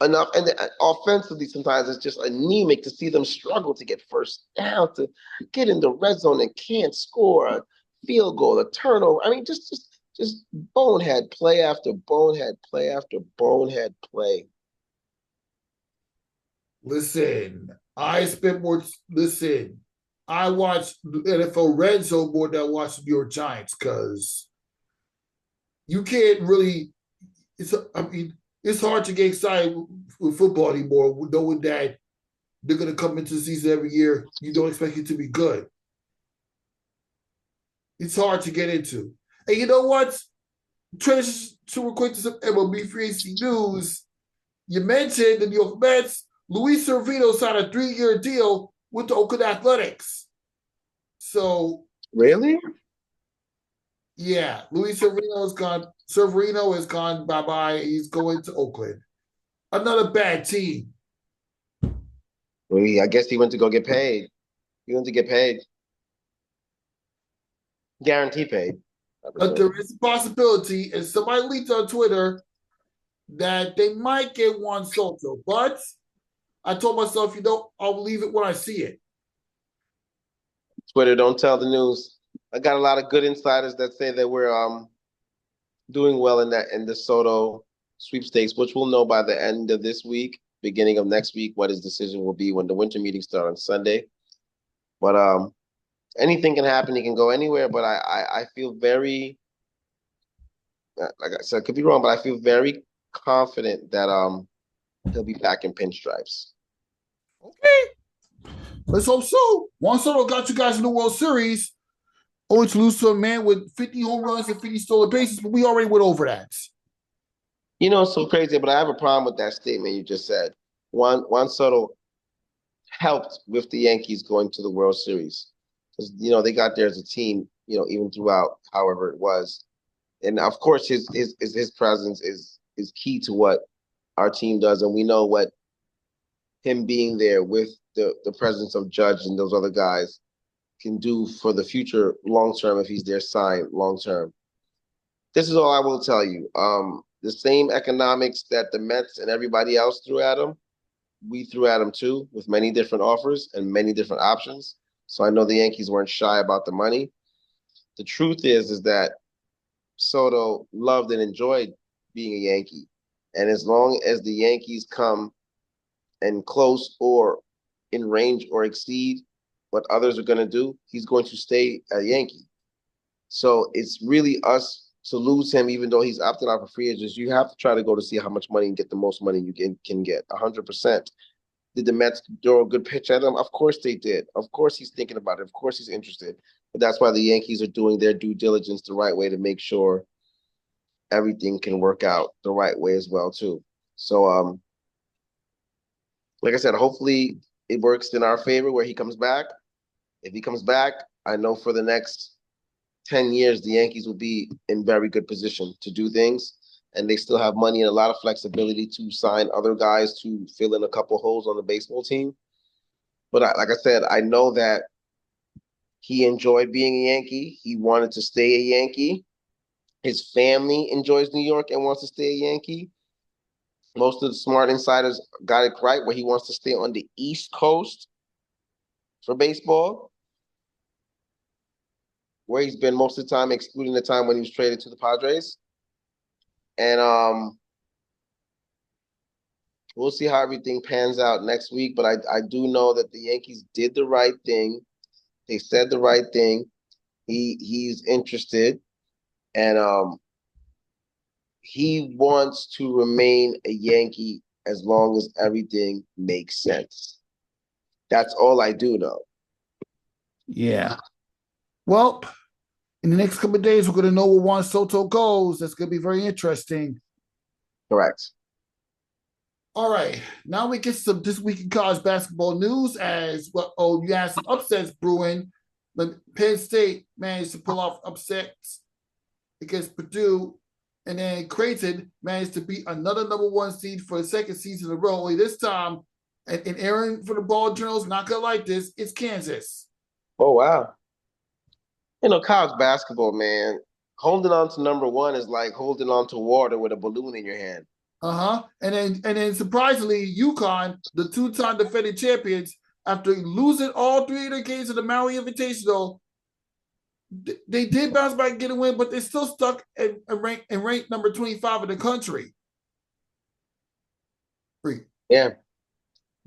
enough. And offensively, sometimes it's just anemic to see them struggle to get first down, to get in the red zone and can't score a field goal, a turnover. I mean, just bonehead play after bonehead play after bonehead play. Listen, I spent more. Listen, I watched the NFL Red Zone more than I watched the New York Giants because you can't really. It's hard to get excited with football anymore, knowing that they're going to come into the season every year. You don't expect it to be good. It's hard to get into. And you know what? Transition to quick to some MLB free agency news. You mentioned the New York Mets. Luis Severino signed a 3-year deal with the Oakland Athletics. So really? Yeah, Luis Severino is gone. Severino is gone bye-bye. He's going to Oakland. Another bad team. Well, I guess he went to go get paid. He went to get paid. Guarantee paid. But there is a possibility, and somebody leaked on Twitter that they might get Juan Soto. But I told myself, I'll believe it when I see it. Twitter, don't tell the news. I got a lot of good insiders that say that we're doing well in the Soto sweepstakes, which we'll know by the end of this week, beginning of next week, what his decision will be when the winter meetings start on Sunday. But anything can happen. He can go anywhere. But I feel very, like I said, I could be wrong, but I feel very confident that he'll be back in pinstripes. Okay. Let's hope so. Juan Soto got you guys in the World Series, only to lose to a man with 50 home runs and 50 stolen bases, but we already went over that. You know, it's so crazy, but I have a problem with that statement you just said. Juan Soto helped with the Yankees going to the World Series. Because, they got there as a team, even throughout however it was. And of course his presence is key to what our team does. And we know what him being there with the presence of Judge and those other guys can do for the future long term if he's there signed long term. This is all I will tell you. The same economics that the Mets and everybody else threw at him, we threw at him too, with many different offers and many different options. So I know the Yankees weren't shy about the money. The truth is that Soto loved and enjoyed being a Yankee. And as long as the Yankees come and close or in range or exceed what others are going to do, he's going to stay a Yankee. So it's really us to lose him, even though he's opted out for free agents. You have to try to go to see how much money and get the most money you can get, 100%. Did the Mets throw a good pitch at him? Of course they did. Of course he's thinking about it. Of course he's interested. But that's why the Yankees are doing their due diligence the right way to make sure everything can work out the right way as well, too. So, like I said, hopefully it works in our favor where he comes back. If he comes back, I know for the next 10 years, the Yankees will be in very good position to do things. And they still have money and a lot of flexibility to sign other guys to fill in a couple holes on the baseball team. But like I said, I know that he enjoyed being a Yankee. He wanted to stay a Yankee. His family enjoys New York and wants to stay a Yankee. Most of the smart insiders got it right where he wants to stay on the East Coast for baseball, where he's been most of the time, excluding the time when he was traded to the Padres. And we'll see how everything pans out next week. But I do know that the Yankees did the right thing. They said the right thing. He's interested. And he wants to remain a Yankee as long as everything makes sense. That's all I do know. Yeah. Well, in the next couple of days, we're going to know where Juan Soto goes. That's going to be very interesting. Correct. All right, now we get some this week in college basketball news. As well, you had some upsets brewing. But Penn State managed to pull off upsets against Purdue, and then Creighton managed to beat another number one seed for the second season in a row. Only this time, and Aaron for the Ball Journals, not gonna like this. It's Kansas. Oh wow. College basketball, man, holding on to number one is like holding on to water with a balloon in your hand. And then surprisingly, UConn, the two-time defending champions, after losing all three of their games of the Maui Invitational, they did bounce back and get a win, but they're still stuck in ranked number 25 in the country. Yeah.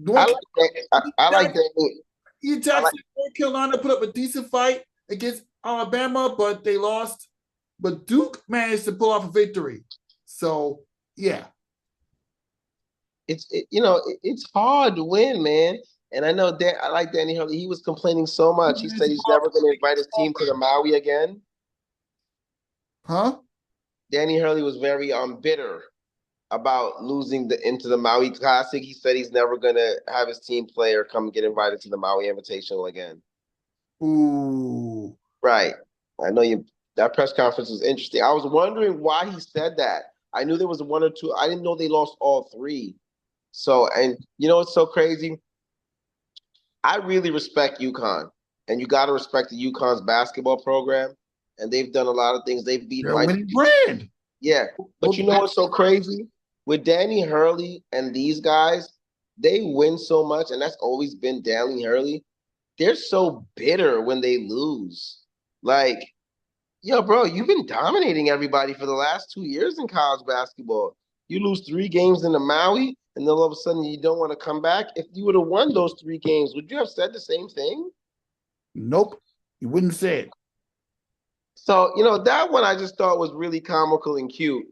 I like that. I like that. Jackson, North Carolina put up a decent fight against Alabama, but they lost. But Duke managed to pull off a victory. So, yeah. It's hard to win, man. And I know that I like Danny Hurley. He was complaining so much. He said he's never going to invite his team to the Maui again. Huh? Danny Hurley was very bitter about losing into the Maui Classic. He said he's never going to have his team play or come get invited to the Maui Invitational again. Ooh. Right. I know that press conference was interesting. I was wondering why he said that. I knew there was one or two. I didn't know they lost all three. So, and it's so crazy. I really respect UConn, and you got to respect the UConn's basketball program. And they've done a lot of things. They've beaten my winning brand. Yeah, but you know what's so crazy? With Danny Hurley and these guys, they win so much, and that's always been Danny Hurley. They're so bitter when they lose. Like, yo, bro, you've been dominating everybody for the last 2 years in college basketball. You lose 3 games in the Maui, and then all of a sudden you don't want to come back. If you would have won those 3 games, would you have said the same thing? Nope, you wouldn't say it. So, that one I just thought was really comical and cute.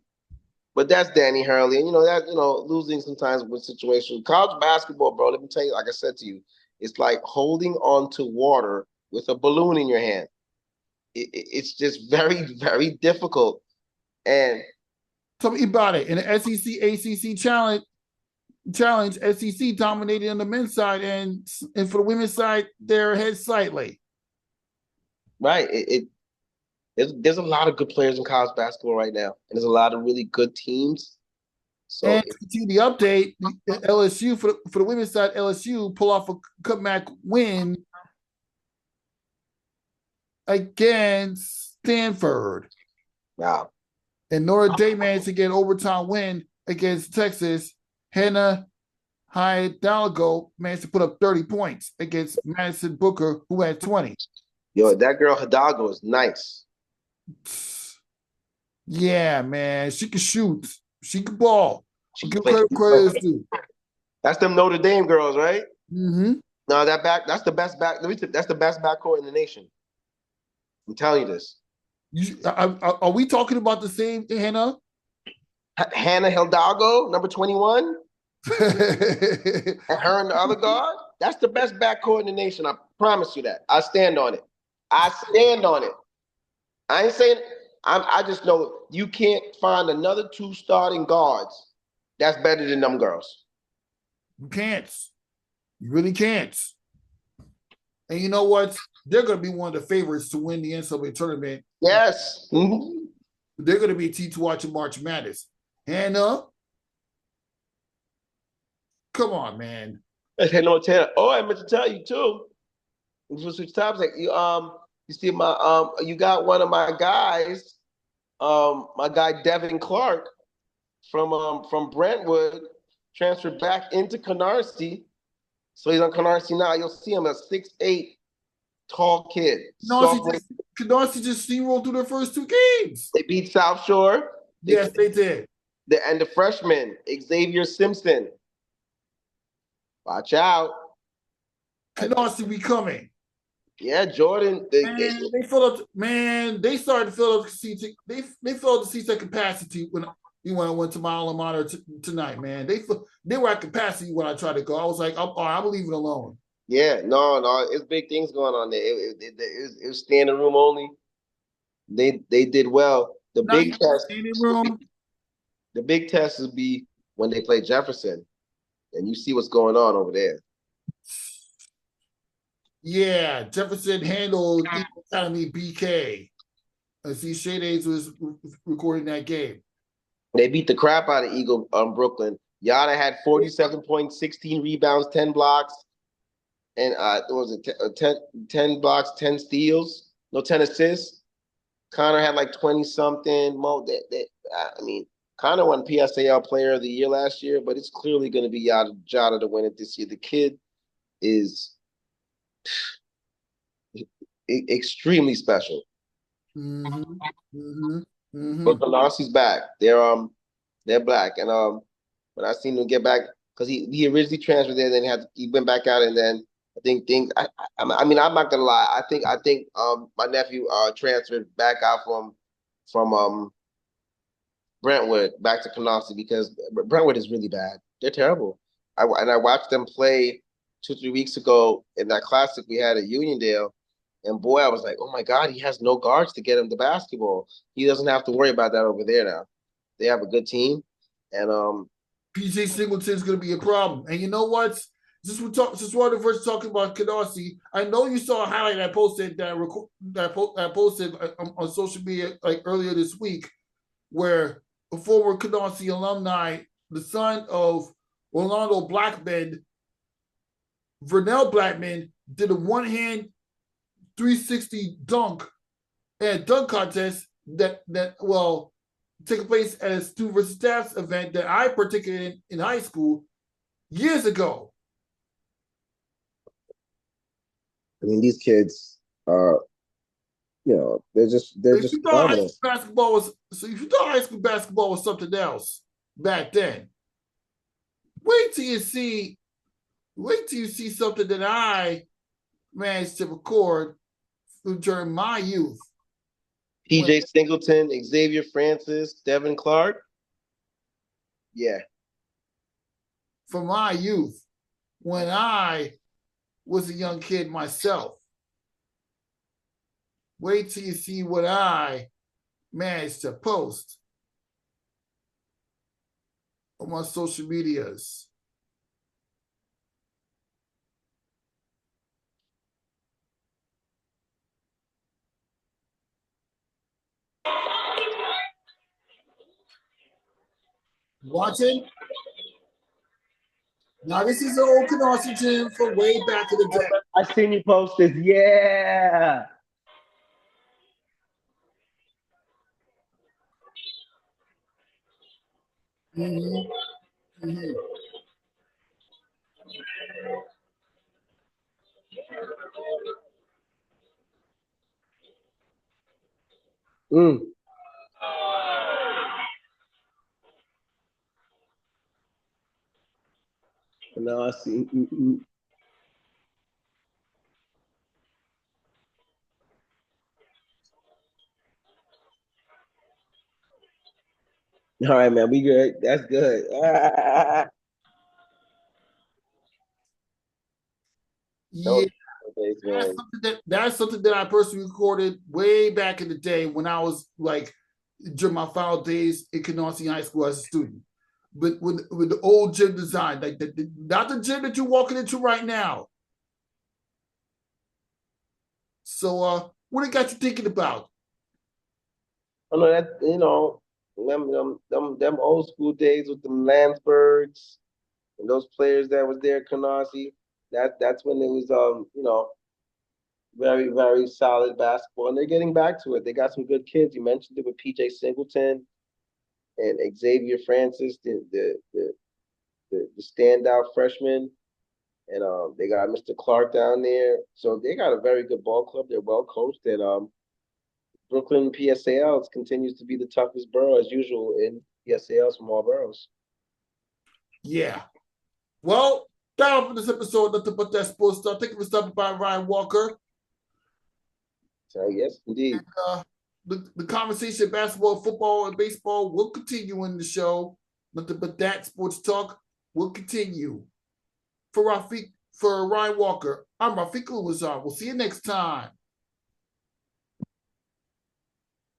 But that's Danny Hurley. And, losing sometimes with situations. College basketball, bro, let me tell you, like I said to you, it's like holding on to water with a balloon in your hand. It's just very, very difficult. And tell me about it. In the SEC ACC challenge, SEC dominated on the men's side, and for the women's side, they're ahead slightly. Right. There's a lot of good players in college basketball right now, and there's a lot of really good teams. So, and to continue the update, LSU for the women's side, LSU pull off a comeback win against Stanford. Wow. And Notre Dame managed to get an overtime win against Texas. Hannah Hidalgo managed to put up 30 points against Madison Booker, who had 20. Yo, that girl Hidalgo is nice. Yeah, man. She can shoot. She can ball. She can credit too. That's them Notre Dame girls, right? Mm-hmm. No, that's the best that's the best backcourt in the nation. I'm telling you this. Are we talking about the same Hannah? Hannah Hidalgo, number 21? And her and the other guard? That's the best backcourt in the nation. I promise you that. I stand on it. I ain't saying I just know you can't find another 2 starting guards that's better than them girls. You can't. You really can't. And you know what? They're going to be one of the favorites to win the NCAA tournament. Yes. Mm-hmm. They're going to be a team to watch in March Madness. Hannah, come on, man. Hey, no, Tanner. Oh, I meant to tell you too. We'll switch topics. You see you got one of my guys, my guy Devin Clark from Brentwood, transferred back into Canarsie. So he's on Canarsie now. You'll see him, a 6'8", tall kid. Canarsie just steamrolled through their first 2 games. They beat South Shore. Yes, they did. And the freshman, Xavier Simpson. Watch out. Canarsie be coming. Yeah, Jordan. They filled up. Man, they started to fill up the seats. They filled the seats at capacity when I went to my alma mater tonight. Man, they were at capacity when I tried to go. I was like, I'm gonna leave it alone. Yeah, no, it's big things going on there. It was standing room only. They did well. The big test will be when they play Jefferson. and you see what's going on over there. Yeah, Jefferson handled Eagle Academy BK. I see Shades was recording that game. They beat the crap out of Eagle Brooklyn. Yada had 47 points, 16 rebounds, 10 blocks, and was it 10 blocks, 10 steals, no 10 assists. Connor had like 20 something. I mean, Connor won PSAL Player of the Year last year, but it's clearly going to be Jada to win it this year. The kid is extremely special. Mm-hmm. Mm-hmm. Mm-hmm. But Ganassi's back. They're black, and when I seen him get back, because he originally transferred there, then he went back out, and then I think things. I mean, I'm not gonna lie. I think my nephew transferred back out from Brentwood back to Canarsie because Brentwood is really bad. They're terrible. I watched them play 2-3 weeks ago in that classic we had at Uniondale, and boy, I was like, oh my God, he has no guards to get him the basketball. He doesn't have to worry about that over there now. They have a good team, and PJ Singleton's going to be a problem. And you know what? Since one of the first talking about Canarsie, I know you saw a highlight I posted that posted on social media like earlier this week, where a former Canarsie alumni, the son of Orlando Blackman, Vernell Blackman, did a one-hand 360 dunk at a dunk contest that taking place at a student versus staffs event that I participated in high school years ago. I mean, these kids are, they're just phenomenal. If you thought high school basketball was something else back then, wait till you see something that I managed to record during my youth. PJ Singleton, Xavier Francis, Devin Clark. Yeah. From my youth, when I was a young kid myself. Wait till you see what I managed to post on my social medias. Watching? Now, this is the old Canarsie gym from way back in the day. I seen you post this. Yeah. Mm-hmm. Mm-hmm. Mm. Now I see. All right, man. We good. That's good. Yeah. That's something that I personally recorded way back in the day when I was like during my final days in Canarsie High School as a student. But with the old gym design, like not the gym that you're walking into right now. So what it got you thinking about? I know that them old school days with them Landsbergs and those players that was there, Canarsie. That's when it was very, very solid basketball, and they're getting back to it. They got some good kids. You mentioned it with PJ Singleton and Xavier Francis, the standout freshman, and they got Mr. Clark down there. So they got a very good ball club. They're well coached, and Brooklyn PSAL continues to be the toughest borough as usual in PSALs from all boroughs. Yeah. Well, that'll for this episode. Nothing but that sports stuff. Thank you for stopping by, Ryan Walker. So yes, indeed. And, the conversation, basketball, football, and baseball will continue in the show. Nothing but that sports talk will continue. For Ryan Walker, I'm Rafiq Umazar. We'll see you next time.